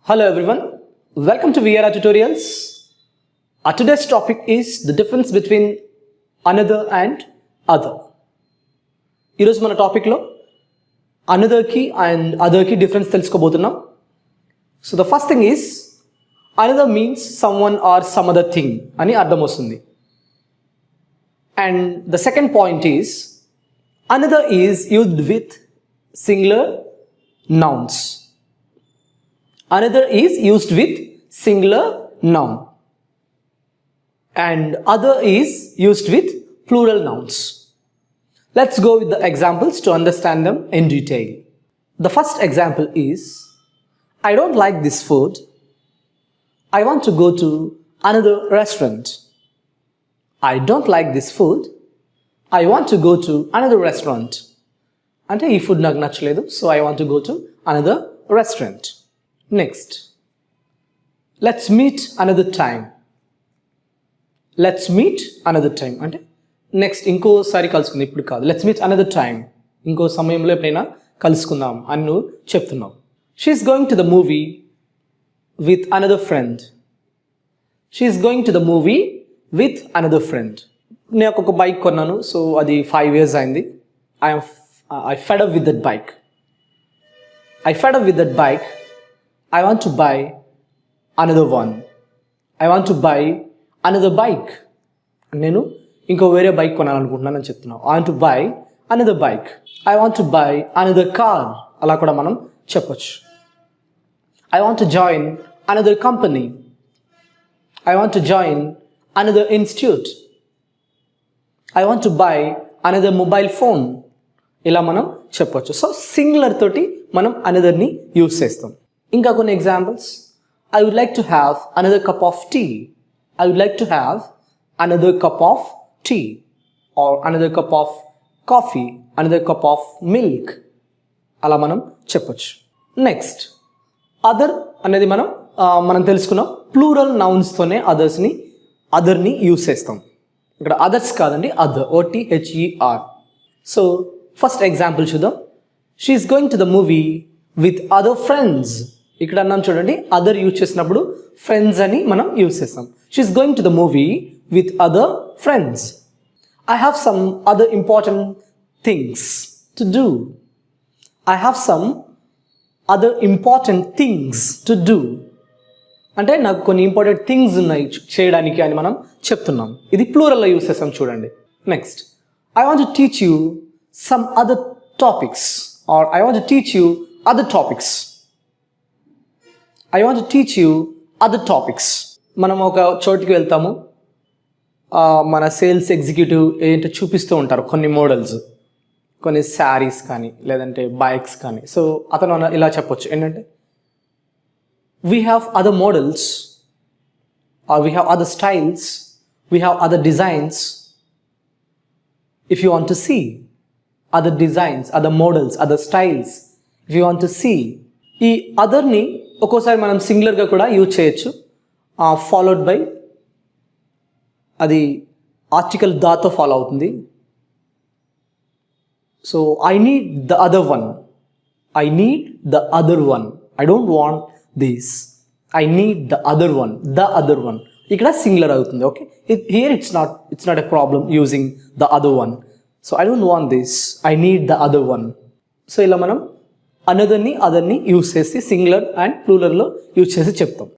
Hello everyone, welcome to VRR Tutorials. Our today's topic is the difference between another and other. ఈరోజు మన టాపిక్లో అనదర్కి and అదర్కి difference తెలుసుకోబోతున్నాం. So the first thing is another means some one or some other thing అని అర్థం వస్తుంది. And the second point is another is used with singular nouns. Another is used with singular noun and other is used with plural nouns. Let's go with the examples to understand them in detail. The first example is, I don't like this food. I want to go to another restaurant. I don't like this food. I want to go to another restaurant. Ante ee food నాకు నచ్చలేదు, so I want to go to another restaurant. Next, let's meet another time. Let's meet another time అంటే next ఇంకోసారి కలుసుకుందాం, ఇప్పుడు కాదు. Let's meet another time, ఇంకో సమయంలో ఎప్పుడైనా కలుసుకుందాం అని నువ్వు చెప్తున్నావు. She's going to the movie with another friend. She's going to the movie with another friend. నేను ఒక బైక్ కొన్నాను, సో అది 5 years అయింది. I fed up with that bike. I fed up with that bike. I want to buy another one. I want to buy another bike. నేను ఇంకో వేరే bike కొనాలనుకుంటున్నాను అని చెప్తున్నాను. I want to buy another bike. I want to buy another car. అలా కూడా మనం చెప్పొచ్చు. I want to join another company. I want to join another institute. I want to buy another mobile phone. ఇలా మనం చెప్పొచ్చు. So singular తోటి మనం అనదర్ని use చేస్తాం. ఇంకా కొన్ని examples. I would like to have another cup of tea. I would like to have another cup of tea or another cup of coffee, another cup of milk. అలా మనం చెప్పొచ్చు. Next, other అనేది మనం తెలుసుకున్నాం. Plural నౌన్స్తోనే అదర్ని use చేస్తాం. ఇక్కడ others కాదండి, other, OTHER. So first example చూద్దాం. She is going to the movie with other friends. ఇక్కడ అన్నాం చూడండి, అదర్ యూజ్ చేసినప్పుడు ఫ్రెండ్స్ అని మనం యూజ్ చేస్తాం. She is going to the movie with other friends. I have some other important things to do. I have some other important things to do అంటే నాకు కొన్ని ఇంపార్టెంట్ థింగ్స్ ఉన్నాయి చేయడానికి అని మనం చెప్తున్నాం. ఇది ప్లూరల్లో యూజ్ చేస్తాం చూడండి. Next, I want to teach you some other topics or I want to teach you other topics. I want to teach you other topics. మనం ఒక చోటుకి వెళ్తాము, మన సేల్స్ ఎగ్జిక్యూటివ్ ఏంటో చూపిస్తూ ఉంటారు కొన్ని మోడల్స్, కొన్ని శారీస్ కానీ లేదంటే బైక్స్ కానీ. సో అతను ఇలా చెప్పొచ్చు ఏంటంటే, we have other models or we have other styles, we have other designs. If you want to see other designs, other models, other styles, if you want to see, ఈ అదర్ని ఒక్కోసారి మనం సింగులర్గా కూడా use చేయొచ్చు, followed by, అది article దాతో follow అవుతుంది. So I need the other one. I need the other one. I don't want this. I need the other one. The other one ఇక్కడ singular అవుతుంది. Okay, here it's not a problem using the other one. So I don't want this. I need the other one. So ఇలా మనం అనదర్ని అదర్ని use చేసి singular and ప్లూరల్లో use చేసి చెప్తాం.